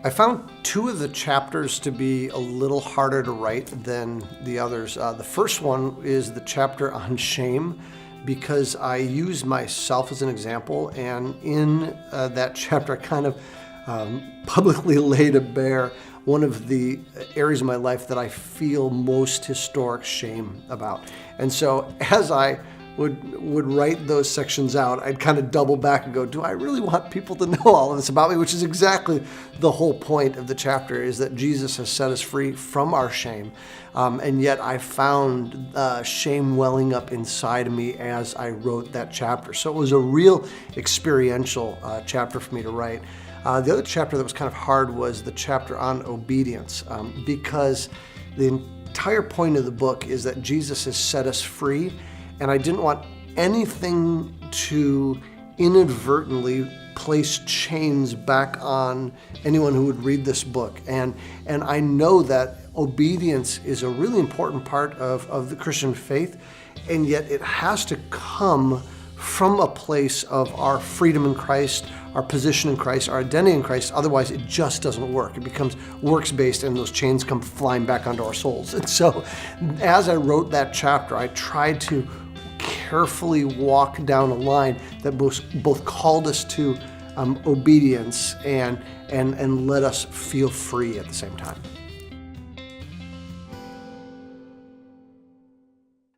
I found two of the chapters to be a little harder to write than the others. The first one is the chapter on shame, because I use myself as an example, and in that chapter I kind of publicly lay to bear one of the areas of my life that I feel most historic shame about. And so as I would write those sections out, I'd kind of double back and go, do I really want people to know all of this about me? Which is exactly the whole point of the chapter, is that Jesus has set us free from our shame. And yet I found shame welling up inside of me as I wrote that chapter. So it was a real experiential chapter for me to write. The other chapter that was kind of hard was the chapter on obedience, because the entire point of the book is that Jesus has set us free, and I didn't want anything to inadvertently place chains back on anyone who would read this book. And I know that obedience is a really important part of the Christian faith, and yet it has to come from a place of our freedom in Christ, our position in Christ, our identity in Christ. Otherwise, it just doesn't work. It becomes works-based, and those chains come flying back onto our souls. And so as I wrote that chapter, I tried to carefully walk down a line that both called us to obedience and let us feel free at the same time.